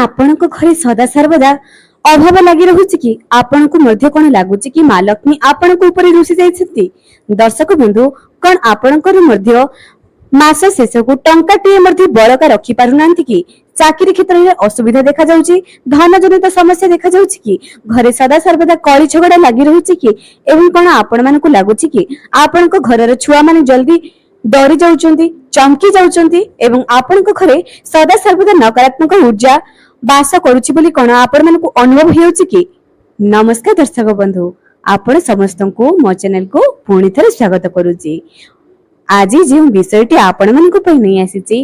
ଆପଣଙ୍କ ଘରେ ସଦା ସର୍ବଦା ଅଭାବ ଲାଗି ରହୁଛି କି? ଆପଣଙ୍କୁ ମଧ୍ୟ କଣ ଲାଗୁଛି କି ମା ଲକ୍ଷ୍ମୀ ଆପଣଙ୍କ ଉପରେ ରୁଷି ଯାଇଛନ୍ତି? ଦର୍ଶକ ବନ୍ଧୁ, କଣ ଆପଣଙ୍କର ମଧ୍ୟ ମାସ ଶେଷକୁ ଟଙ୍କାଟିଏ ମଧ୍ୟ ବଳକା ରଖି ପାରୁନାହାନ୍ତି କି? ଚାକିରି କ୍ଷେତ୍ରରେ ଅସୁବିଧା ଦେଖାଯାଉଛି, ଧନ ଜନିତ ସମସ୍ୟା ଦେଖାଯାଉଛି କି? ଘରେ ସଦା ସର୍ବଦା କଳି ଝଗଡା ଲାଗି ରହୁଛି କି? ଏବଂ କଣ ଆପଣ ମାନଙ୍କୁ ଲାଗୁଛି କି ଆପଣଙ୍କ ଘରର ଛୁଆ ମାନେ ଜଲ୍ଦି ଡରି ଯାଉଛନ୍ତି, ଚମକି ଯାଉଛନ୍ତି ଏବଂ ଆପଣଙ୍କ ଘରେ ସଦା ସର୍ବଦା ନକାରାତ୍ମକ ऊर्जा ବାସ କରୁଛି ବୋଲି କଣ ଆପଣ ମାନଙ୍କୁ ଅନୁଭବ ହେଉଛି କି? ନମସ୍କାର ଦର୍ଶକ ବନ୍ଧୁ, ଆପଣ ସମସ୍ତଙ୍କୁ ମୋ ଚ୍ୟାନେଲକୁ ପୁଣି ଥରେ ସ୍ୱାଗତ କରୁଛି। ଆଜି ଯେଉଁ ବିଷୟଟି ଆପଣ ମାନଙ୍କ ପାଇଁ ନେଇ ଆସିଛି,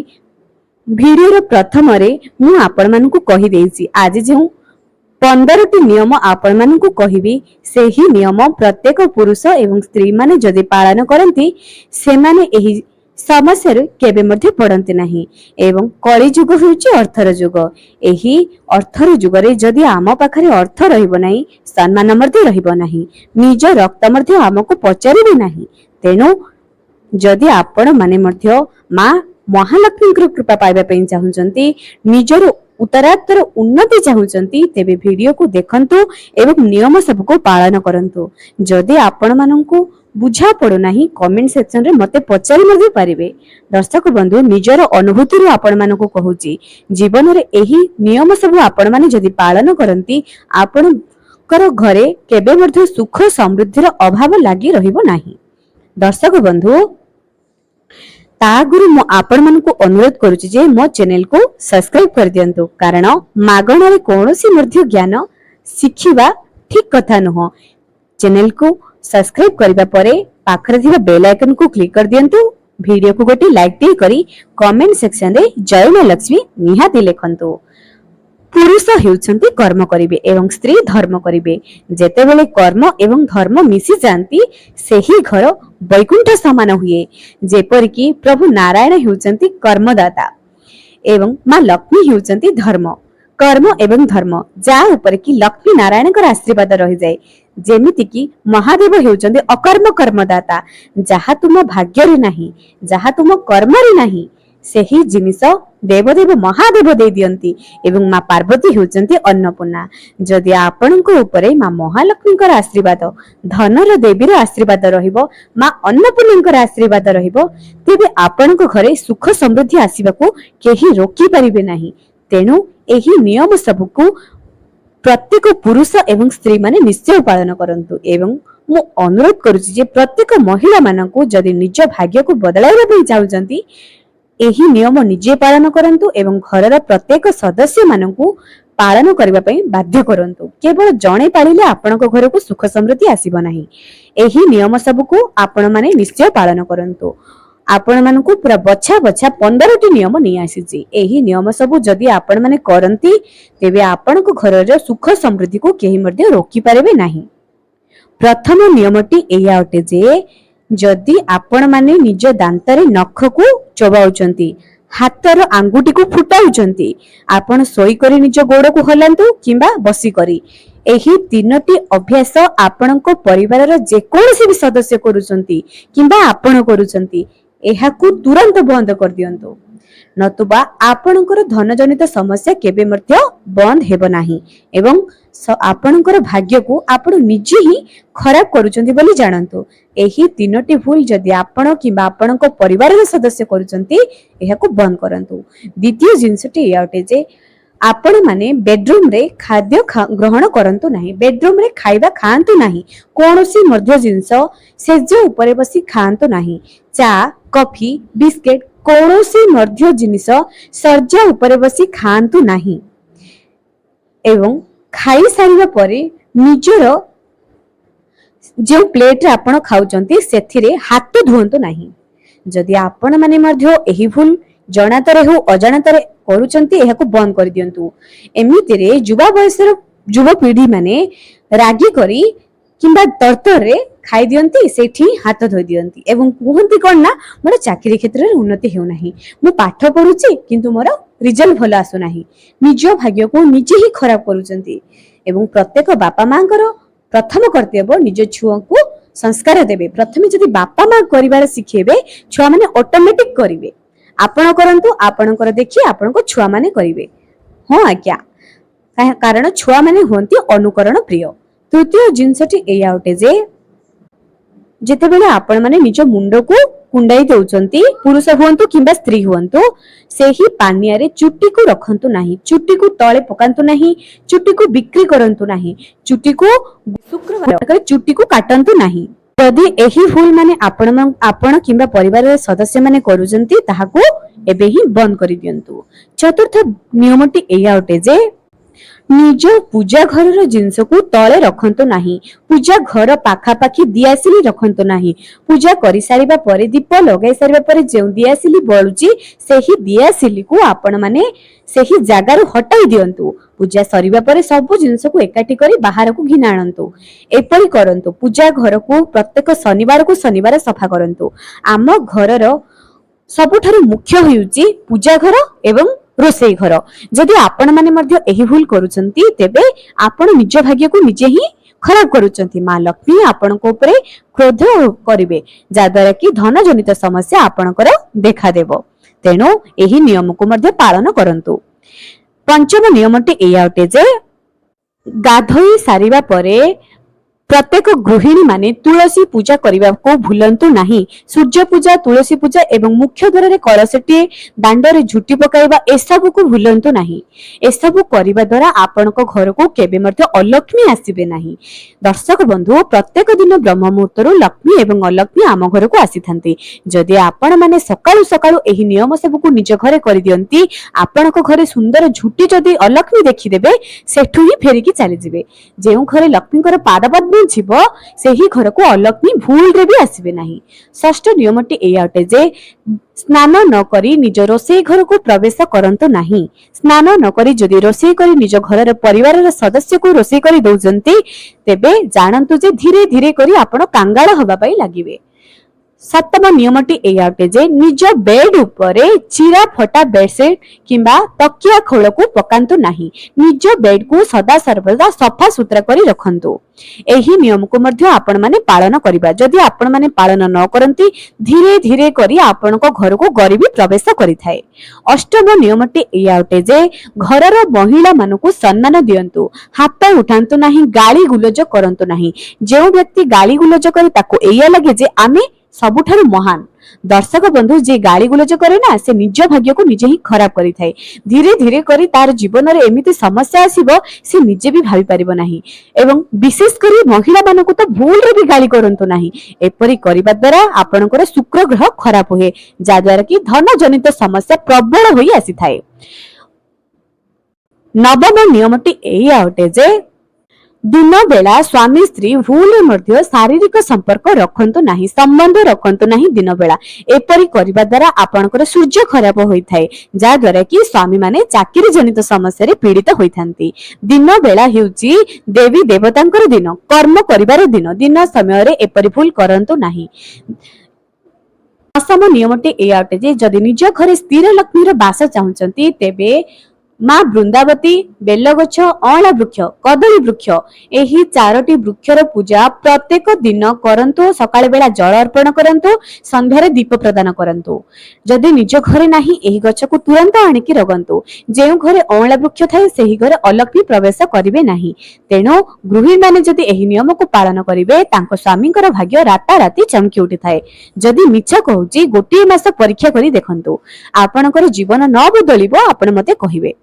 ଭିଡିଓର ପ୍ରଥମରେ ମୁଁ ଆପଣ ମାନଙ୍କୁ କହିଦେଇଛି ଆଜି ଯେଉଁ 15ଟି ନିୟମ ଆପଣ ମାନଙ୍କୁ କହିବି, ସେହି ନିୟମ ପ୍ରତ୍ୟେକ ପୁରୁଷ ଏବଂ ସ୍ତ୍ରୀ ମାନେ ଯଦି ପାଳନ କରନ୍ତି ସେମାନେ ଏହି ସମସ୍ୟାରେ କେବେ ମଧ୍ୟ ପଡନ୍ତି ନାହିଁ। ଏବଂ କଳି ଯୁଗ ହେଉଛି ଅର୍ଥର ଯୁଗ। ଏହି ଅର୍ଥର ଯୁଗରେ ଯଦି ଆମ ପାଖରେ ଅର୍ଥ ରହିବ ନାହିଁ, ସମ୍ମାନ ମଧ୍ୟ ରହିବ ନାହିଁ, ନିଜ ରକ୍ତ ମଧ୍ୟ ଆମକୁ ପଚାରିବେ ନାହିଁ। ତେଣୁ ଯଦି ଆପଣ ମାନେ ମଧ୍ୟ ମା ମହାଲକ୍ଷ୍ମୀଙ୍କର କୃପା ପାଇବା ପାଇଁ ଚାହୁଁଛନ୍ତି, ନିଜର ଉତ୍ତରାତ୍ତର ଉନ୍ନତି ଚାହୁଁଛନ୍ତି, ତେବେ ଭିଡିଓକୁ ଦେଖନ୍ତୁ ଏବଂ ନିୟମ ସବୁକୁ ପାଳନ କରନ୍ତୁ। ଯଦି ଆପଣ ମାନଙ୍କୁ ବୁଝା ପଡୁନାହିଁ କମେଣ୍ଟ ସେକ୍ସନରେ ମତେ ପଚାରି ମଧ୍ୟ ପାରିବେ। ଦର୍ଶକ ବନ୍ଧୁ, ନିଜର ଅନୁଭୂତିରୁ ଆପଣ ମାନଙ୍କୁ କହୁଛି, ଜୀବନରେ ଏହି ନିୟମ ସବୁ ଆପଣ ମାନେ ଯଦି ପାଳନ କରନ୍ତି, ଆପଣଙ୍କର ଘରେ କେବେ ମଧ୍ୟ ସୁଖ ସମୃଦ୍ଧିର ଅଭାବ ଲାଗି ରହିବ ନାହିଁ। ଦର୍ଶକ ବନ୍ଧୁ, ତା ଆଗରୁ ମୁଁ ଆପଣ ମାନଙ୍କୁ ଅନୁରୋଧ କରୁଛି ଯେ ମୋ ଚ୍ୟାନେଲକୁ ସବସ୍କ୍ରାଇବ କରିଦିଅନ୍ତୁ, କାରଣ ମାଗଣାରେ କୌଣସି ମଧ୍ୟ ଜ୍ଞାନ ଶିଖିବା ଠିକ କଥା ନୁହଁ। ଚ୍ୟାନେଲକୁ ସବସ୍କ୍ରାଇବ କରିବା ପରେ ପାଖରେ ଥିବା ବେଲ ଆଇକନକୁ କ୍ଲିକ କରିଦିଅନ୍ତୁ। ଭିଡିଓକୁ ଗୋଟେ ଲାଇକ୍ ଟିକେ କରି କମେଣ୍ଟ ସେକ୍ସନରେ ଜୟ ମା ଲକ୍ଷ୍ମୀ ନିହାତି ଲେଖନ୍ତୁ। ପୁରୁଷ ହେଉଛନ୍ତି କର୍ମ କରିବେ ଏବଂ ସ୍ତ୍ରୀ ଧର୍ମ କରିବେ। ଯେତେବେଳେ କର୍ମ ଏବଂ ଧର୍ମ ମିଶି ଯାଆନ୍ତି, ସେହି ଘର ବୈକୁଣ୍ଠ ସମାନ ହୁଏ। ଯେପରିକି ପ୍ରଭୁ ନାରାୟଣ ହେଉଛନ୍ତି କର୍ମଦାତା ଏବଂ ମା ଲକ୍ଷ୍ମୀ ହେଉଛନ୍ତି ଧର୍ମ। କର୍ମ ଏବଂ ଧର୍ମ ଯାହା ଉପରେ କି ଲକ୍ଷ୍ମୀ ନାରାୟଣଙ୍କର ଆଶୀର୍ବାଦ ରହିଯାଏ। ଯେମିତିକି ମହାଦେବ ହେଉଛନ୍ତି ଅକର୍ମ କର୍ମଦାତା। ଯାହା ତୁମ ଭାଗ୍ୟରେ ନାହିଁ, ଯାହା ତୁମ କର୍ମରେ ନାହିଁ, ସେହି ଜିନିଷ ଦେବଦେବ ମହାଦେବ ଦେଇ ଦିଅନ୍ତି ଏବଂ ମା ପାର୍ବତୀ ହେଉଛନ୍ତି ଅନ୍ନପୂର୍ଣ୍ଣା। ଯଦି ଆପଣଙ୍କ ଉପରେ ମା ମହାଲକ୍ଷ୍ମୀଙ୍କର ଆଶୀର୍ବାଦ, ଧନର ଦେବୀର ଆଶୀର୍ବାଦ ରହିବ, ମା ଅନ୍ନପୂର୍ଣ୍ଣାଙ୍କର ଆଶୀର୍ବାଦ ରହିବ, ତେବେ ଆପଣଙ୍କ ଘରେ ସୁଖ ସମୃଦ୍ଧି ଆସିବାକୁ କେହି ରୋକି ପାରିବେ ନାହିଁ। ତେଣୁ ଏହି ନିୟମ ସବୁକୁ ପ୍ରତ୍ୟେକ ପୁରୁଷ ଏବଂ ସ୍ତ୍ରୀ ମାନେ ନିଶ୍ଚୟ ପାଳନ କରନ୍ତୁ। ଏବଂ ମୁଁ ଅନୁରୋଧ କରୁଛି ଯେ ପ୍ରତ୍ୟେକ ମହିଳା ମାନଙ୍କୁ ଯଦି ନିଜ ଭାଗ୍ୟକୁ ବଦଳାଇବା ପାଇଁ ଚାହୁଁଛନ୍ତି, ଏହି ନିୟମ ନିଜେ ପାଳନ କରନ୍ତୁ ଏବଂ ଘରର ପ୍ରତ୍ୟେକ ସଦସ୍ୟ ମାନଙ୍କୁ ପାଳନ କରିବା ପାଇଁ ବାଧ୍ୟ କରନ୍ତୁ। କେବଳ ଜଣେ ପାଳିଲେ ଆପଣଙ୍କ ଘରକୁ ସୁଖ ସମୃଦ୍ଧି ଆସିବ ନାହିଁ। ଏହି ନିୟମ ସବୁକୁ ଆପଣ ମାନେ ନିଶ୍ଚୟ ପାଳନ କରନ୍ତୁ। ଆପଣ ମାନଙ୍କୁ ପୁରା ବଛା ବଛା 15ଟି ନିୟମ ନେଇ ଆସିଛି। ଏହି ନିୟମ ସବୁ ଯଦି ଆପଣ ମାନେ କରନ୍ତି, ତେବେ ଆପଣଙ୍କ ଘରର ସୁଖ ସମୃଦ୍ଧିକୁ କେହି ମଧ୍ୟ ରୋକି ପାରିବେ ନାହିଁ। ପ୍ରଥମ ନିୟମଟି ଏଇଆ ଅଟେ ଯେ ଯଦି ଆପଣ ମାନେ ନିଜ ଦାନ୍ତରେ ନଖକୁ ଚୋବାଉଛନ୍ତି, ହାତର ଆଙ୍ଗୁଠିକୁ ଫୁଟାଉଛନ୍ତି, ଆପଣ ଶୋଇକରି ନିଜ ଗୋଡକୁ ହଲାନ୍ତୁ କିମ୍ବା ବସିକରି, ଏହି 3ଟି ଅଭ୍ୟାସ ଆପଣଙ୍କ ପରିବାରର ଯେକୌଣସି ବି ସଦସ୍ୟ କରୁଛନ୍ତି କିମ୍ବା ଆପଣ କରୁଛନ୍ତି, ଏହାକୁ ତୁରନ୍ତ ବନ୍ଦ କରିଦିଅନ୍ତୁ। ନତୁବା ଆପଣଙ୍କର ଧନ ଜନିତ ସମସ୍ୟା କେବେ ମଧ୍ୟ ବନ୍ଦ ହେବ ନାହିଁ ଏବଂ ଆପଣଙ୍କର ଭାଗ୍ୟକୁ ଆପଣ ନିଜେ ହିଁ ଖରାପ କରୁଛନ୍ତି ବୋଲି ଜାଣନ୍ତୁ। ଏହି 3ଟି ଭୁଲ ଯଦି ଆପଣ କିମ୍ବା ଆପଣଙ୍କ ପରିବାରର ସଦସ୍ୟ କରୁଛନ୍ତି, ଏହାକୁ ବନ୍ଦ କରନ୍ତୁ। ଦ୍ୱିତୀୟ ଜିନିଷଟି ଏଇଆ ଅଟେ ଯେ ଆପଣ ମାନେ ବେଡରୁମରେ ଖାଦ୍ୟ ଗ୍ରହଣ କରନ୍ତୁ ନାହିଁ, ବେଡରୁମରେ ଖାଇବା ଖାଆନ୍ତୁ ନାହିଁ, କୌଣସି ମଧ୍ୟ ଜିନିଷ ସେଜ ଉପରେ ବସି ଖାଆନ୍ତୁ ନାହିଁ। ଚା, କଫି, ବିସ୍କେଟ କୌଣସି ମଧ୍ୟ ଜିନିଷ ଶଯ୍ୟା ଉପରେ ବସି ଖାଆନ୍ତୁ ନାହିଁ ଏବଂ ଖାଇସାରିବା ପରେ ନିଜର ଯେଉଁ ପ୍ଲେଟରେ ଆପଣ ଖାଉଛନ୍ତି ସେଥିରେ ହାତ ଧୁଅନ୍ତୁ ନାହିଁ। ଯଦି ଆପଣ ମାନେ ମଧ୍ୟ ଏହି ଭୁଲ ଜଣାତରେ ହେଉ ଅଜାଣତରେ କରୁଛନ୍ତି, ଏହାକୁ ବନ୍ଦ କରିଦିଅନ୍ତୁ। ଏମିତିରେ ଯୁବା ବୟସର ଯୁବପିଢି ମାନେ ରାଗି କରି କିମ୍ବା ତରତରରେ ଖାଇଦିଅନ୍ତି, ସେଠି ହାତ ଧୋଇ ଦିଅନ୍ତି ଏବଂ କୁହନ୍ତି କଣ ନା, ମୋର ଚାକିରି କ୍ଷେତ୍ରରେ ଉନ୍ନତି ହେଉନାହିଁ, ମୁଁ ପାଠ ପଢୁଛି କିନ୍ତୁ ମୋର ରିଜଲ୍ଟ ଭଲ ଆସୁନାହିଁ। ନିଜ ଭାଗ୍ୟକୁ ନିଜେ ହିଁ ଖରାପ କରୁଛନ୍ତି ଏବଂ ପ୍ରତ୍ୟେକ ବାପା ମାଙ୍କର ପ୍ରଥମ କର୍ତ୍ତବ୍ୟ ନିଜ ଛୁଆଙ୍କୁ ସଂସ୍କାର ଦେବେ। ପ୍ରଥମେ ଯଦି ବାପା ମା କରିବାର ଶିଖେଇବେ, ଛୁଆମାନେ ଅଟୋମେଟିକ କରିବେ। ଆପଣ କରନ୍ତୁ, ଆପଣଙ୍କର ଦେଖି ଆପଣଙ୍କ ଛୁଆ ମାନେ କରିବେ। हाँ आज्ञा, कारण छुआ माने हुंती अनुकरण प्रिय। तृतीय जिनसटी एया अटे जे जेतेबेले आपण माने निज मुंड को कुंडाई देउचंती, पुरुष हुंतु किंबा स्त्री हुंतु, सेही पानिया रे चुट्टी को रखंतु नाही, चुट्टी को तळे पकांतु नाही, चुट्टी को बिक्री करंतु नाही, चुट्टी को शुक्रवार चुट्टी को काटंतु नाही। यदि एही भूल माने आपण किंबा परिवार सदस्य माने करूचंती ताहाकू एबे ही बंद करि दियंतु। चतुर्थ नियमटी एया अटे जे निज पूजा घर जिनस को तले रखंतु नाही, पूजा घर पाखापाखी दियासिली रखंतु नाही, पूजा करि सारिबा परे दीप लगाई सारिबा परे जेउ दियासिली बळुची सेही दियासिली को आपण माने सेही जागारु हटाई दियंतु। पूजा सरिबा परे सब जिनस को एकाठी करी बाहर को घिना आनंतु। एपरि करंतु। पूजा घर को प्रत्येक शनिवार सफा करंतु। आम घरर सबुठारु मुख्य होउची पूजा घर एवं रोसई घर। जदि आपण माने मध्य एही भूल करूचंती तेबे आपण निज भाग्य को निजे ही खराब करूचंती। मां लक्ष्मी आपण को ऊपर क्रोध करिवे, जा द्वारा कि धन जनित समस्या आपणकर देखा देबो। तेणु एही नियम को मध्य पालन करंतु। पंचम नियमटी एया अटे जे गाधोई सारिबा परे प्रत्येक गृहिणी माने तुलसी पूजा करने को भूलंतु नहीं। सूर्य पूजा, तुलसी पूजा एवं मुख्य द्वार रे कलशटी दांडरे झुटी पकाइबा एसबु को भूलंतु नहीं। एसबु करिबा द्वारा आपनक घर को केबे मध्य अलक्ष्मी आसीबे नहीं। दर्शक बंधु, प्रत्येक दिन ब्रह्म मुहूर्त लक्ष्मी एवं अलक्ष्मी आम घर को आसीथांती। जदि आपण माने सकाळु सकाळु एही नियम सबु को निज घरे करि दियंती, आपनक घरे सुंदर झुटी जदि अलक्ष्मी देखि देबे सेठु ही फेरिकी चली जिवे। जेउ घरे लक्ष्मीकर पादपद्म छिबो सेही घर को अलक्ष्मी भूल रे भी आसीबे नहीं। षष्ठ नियमटी एया अटे जे स्नान न करी निज रोसई घर को प्रवेश करंतु नहीं। स्नान न करी जदि रोसई करी निज घर परिवार सदस्य को रोसई करी दउजंती तेबे जानंतु जे धीरे धीरे करी आपण कांगाळ हवा पई लागिबे। सप्तम नियमटी एया अटे जे निज बेड उपरे चिरा फटा बेडशीट किंबा तकिया खोल को पकांतु नहीं। निज बेड को सदा सर्वदा सफा सुतरा करी रखंतु। एही नियम को मध्य आपण माने पालन करिबा। जदि आपण माने पालन न करंती धीरे धीरे करी आपण को घर को गरीबी प्रवेश करि थाए। अष्टम नियमटी एया अटे जे घरर महिला मानु को सम्मान दियंतु। हाथ उठांतु नहीं, गाली गुलज करंतु नहीं। जेउ व्यक्ति गाली गुलज करे ताको एया लगे जे आमे सबुठारु महान। दर्शक बंधु, जे गाली गुलज करे ना से निज भाग्य को निजे ही खराब करि थाए। धीरे धीरे करी तार जीवन रे एमिति समस्या आसीबो से निजे भी भाबी परिबो नाही। एवं विशेष करी महिला मानको तो भूल रे भी गाली करंतु नाही। एपरि करिबा द्वारा आपनकर शुक्र ग्रह खराब होए, जा द्वारा कि धन जनित समस्या प्रबल होई आसी थाए। नवम नियमटी एया अटे जे दिन बेला स्वामी स्त्री भूल मध्य शारीरिक संपर्क रखंतु नहीं, संबंध रखंतु नहीं दिन बेला। एपरि करिबा द्वारा आपनकर सूर्य खराब होई थाए, जा द्वारा कि स्वामी माने चाकरी जनित समस्या रे पीड़ित होई थांती। दिन बेला हेउची देवी देवतांकर दिन, कर्म करिबार दिन। दिन समय रे एपरि भूल करंतु नहीं। दशम नियमटी एया अटे जे जदि निज घरे स्थिर लक्ष्मीर बास चाहुचंती तेबे मां बृंदावती, बेलगछ, अँला वृक्ष, कदली वृक्ष एही चारोटी वृक्षर पूजा प्रत्येक दिन करंतु। सकाळ बेला जल अर्पण करंतु, संध्यारे दीप प्रदान करंतु। जदि निज घरे नाही एही गछ को तुरंत आनिकी रगंतु। जेउ घरे अँला वृक्ष थाए सेही घरे अलक्ष्मी प्रवेश करिवे नाही। तेणु गृहिणी माने जदि एही नियम को पालन करिवे तांको स्वामींकर भाग्य राता राती चमकी उठी थाए। जदि मिछ कहूची गोटे मास परीक्षा करी देखंतु, आपणकर जीवन न बदलिबो आपण मते कहिवे।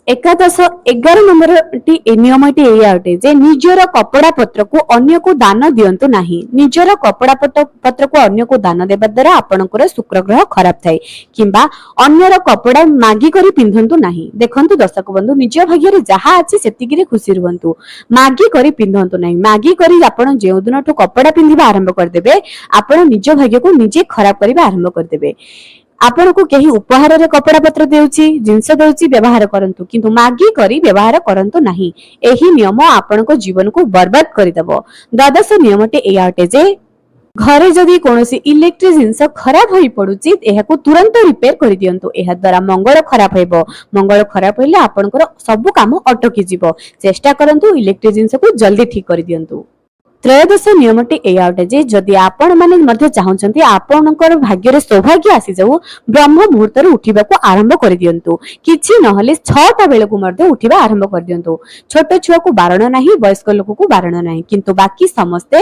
एकादश 11 नंबर नियमटी एया अटे जे निजर कपड़ा पत्र को अन्य को दान दियंतु नहीं। निजर कपड़ा पत्र को अन्य को दान देबा द्वारा आपनकर शुक्र ग्रह खराब थाए किंबा अन्यर कपड़ा मागी करी पिंधंतु नहीं। देखंतु दर्शक बंधु, निज भाग्य रे जहा अछि सेतिकी रे खुशी रहंतु, मागी करी पिंधंतु नहीं। मागी करी आपण जेउ दिनठु कपड़ा पिंधिबा आरंभ कर देबे आपण निज भाग्य को निजे खराब करिबा आरंभ कर देबे। आपण को केही उपहार रे कपड़ा पत्र देउची, जिंस देउची, व्यवहार करंतु, किंतु मागी करी व्यवहार करंतु नहीं। एही नियम आपण को जीवन को बर्बाद करि देबो। द्वादश नियमटे एया अटे जे घरे जदि कोनोसी इलेक्ट्रिक जिंस खराब होई पडुची एहाको तुरंत रिपेयर करि दियंतु। एहा द्वारा मंगल खराब हेबो। मंगल खराब होइले आपनकर सब काम अटकी जिवो। चेष्टा करंतु इलेक्ट्रिक जिंस को जल्दी ठीक करि दियंतु। त्रयोदश नियमटी एया अटे जे जदि आपण माने मध्ये चाहउछन्ती आपणकर भाग्य सौभाग्य आसी जाऊ ब्रह्म मुहूर्त उठिबाको आरंभ कर दियंतु किछि नहले 6टा बेले को मध्ये उठिबा आरंभ कर दियंतु छोट छुआ को बारण नाही वयस्क लोक को बारण नाही किंतु बाकी समस्ते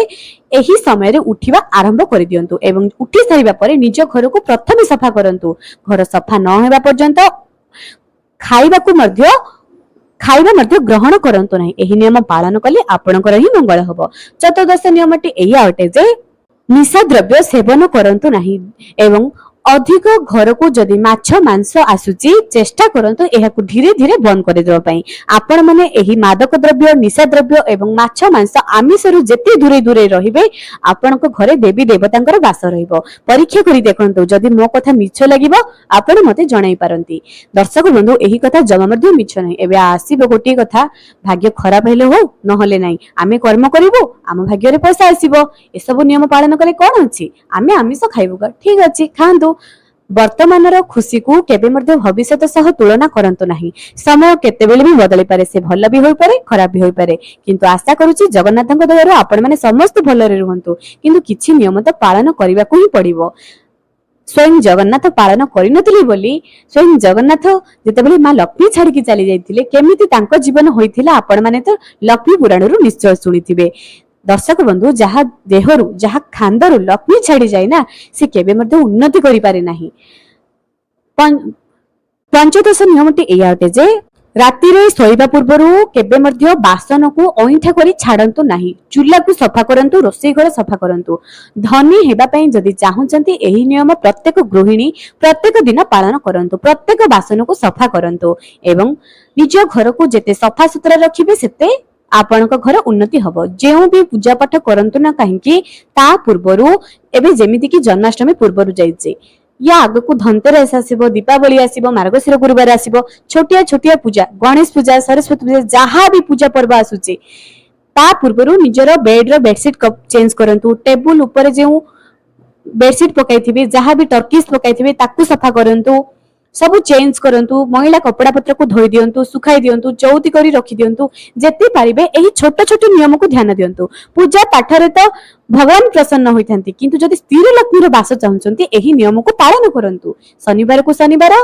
एही समय रे उठिबा आरंभ कर दियंतु एवं उठी सारिबा परे निज घर को प्रथमे सफा करंतु घर सफा न हेबा पर्यंत खाइबा मध्ये ग्रहण करंतु नाही एही नियम पालन कले आपणकर ही मंगल हबो। चतुर्दश नियमटी एया अटे जे निशा द्रव्य सेवन करंतु नाही एवं अधिक घर को जदि माछ मांस आसुची चेष्टा करंतु एहाकु धीरे धीरे बंद कर देबा पई आपण माने एही मादक द्रव्य निशा द्रव्य एवं माछ मांस आमिष रु जेते दूरे दूरे रहिबे आपणक घरे देवी देवतांकर वास रहिबो। परीक्षा करी देखंतु जदि मो कथा मिछ लागिबो आपण मते जणाई पारंती। दर्शक बंधु एही कथा जमा मध्ये मिछ नै एबे आसीबो गोटी कथा भाग्य खराब हेले हो नहले नै आमे कर्म करिवो आम भाग्य रे पैसा आसीबो ए सब नियम पालन करे कोन अछि आमे आमिष खाइबो ठीक अछि खांतु वर्तमान खुशी को केबे मध्ये भविष्यत सह तुलना करंतु नाही समय केतेबेले भी बदली पारे से भल भी होई पारे खराब भी होई पारे किंतु आशा करूची जगन्नाथଙ୍କ दयाରୁ आपण माने समस्त भलरे रहंतु किंतु किछि नियम त पालन करबा को ही पड़िबो। स्वयं जगन्नाथ पालन करिनथिले बोली स्वयं जगन्नाथ जेतेबेले मां लक्ष्मी छाड़ी की चली जाइथिले केमिति तांको जीवन होइथिला आपण माने तो लक्ष्मी पुराणरू निश्चय सुनिथिबे। दर्शक बंधु जहा देहरु जहा खांदरु लक्ष्मी छाड़ी जाए ना से केबे मध्ये उन्नति करि पारे नाही। पंचदश नियमटी एया अटे जे राति रे सोइबा पूर्वरु केबे मध्ये बासन को ओइठा करी छाडंतु नाही चूल्हा को सफा करंतु रोसई घर सफा करंतु। धनी हेबा पई जदि चाहुचंती एही नियम प्रत्येक गृहिणी प्रत्येक दिन पालन करंतु प्रत्येक बासन को सफा करंतु एवं निज घर को जेते सफा सुतरा रखिबे सेते आपणक घर उन्नति हबो। जेउ भी पूजा पाठ करंतु ना काहेकि ता पूर्वरु एबे जेमिति कि जन्माष्टमी पूर्वरु जाइछे या आग को धनतेरस आसीबो दीपावली आसीबो मार्गशीर गुरुवार आसीबो छोटिया छोटिया पूजा गणेश पूजा सरस्वती पूजा जहा भी पूजा पर्व आसुचे ता पूर्वरु निजर बेड रो बेडशीट चेंज करंतु टेबुल ऊपर जेउ बेडशीट पकाइथिबे जहा भी टर्कीस पकाइथिबे ताकू सफा करंतु सब चेंज करंतु महिला कपड़ा पत्र को धोई दियंतु सुखाई दियंतु चौती करी रखी दियंतु जेते पारिबे एही छोट छोट नियम को ध्यान दियंतु। पूजा पाठ रे तो भगवान प्रसन्न होइथांती किंतु जदि स्थिर लक्ष्मी रो वास चाहुचंती एही नियम को पालन करंतु। शनिवार को शनिवार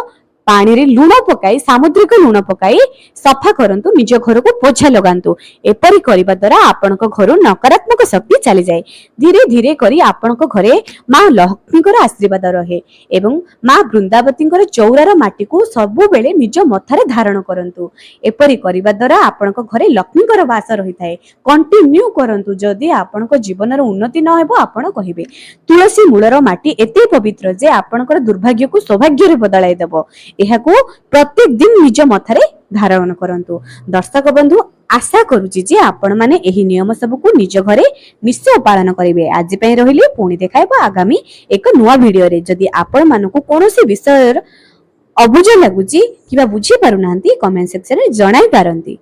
पानी रे लूण पकाई सामुद्रिक लूण पकाई सफा करंतु निज घर को पोछा लगांतु। एपरि करिबा द्वारा आपनक घर नकारात्मक शक्ति चली जाए धीरे धीरे करी आपनक घरे मां लक्ष्मीकर आशीर्वाद रहे एवं मां वृंदावतीकर चौरार माटी को सबु बेले निज मथारे धारण करंतु। एपरि करिबा द्वारा आपनक घरे लक्ष्मीकर वास रही थाए। कंटिन्यू करंतु जदि आपनक जीवन रो उन्नति न हेबो आपण कहिबे। तुलसी मूलर माटी एते पवित्र जे आपनकर दुर्भाग्य को सौभाग्य रे बदलाई देबो। एहाकू प्रत्येक दिन निज मथारे धारण करंतु। दर्शक बंधु आशा करूची जे आपण माने एही नियम सब को निज घरे निश्चय पालन करिवे। आज पई रहिले पुणी देखाइबो आगामी एक नुवा वीडियो रे। जदि आपण मानको कोनोसी विषय अबुझ लागुची किबा बुझी पारुनांती कमेंट सेक्शन रे जणाई पारंती।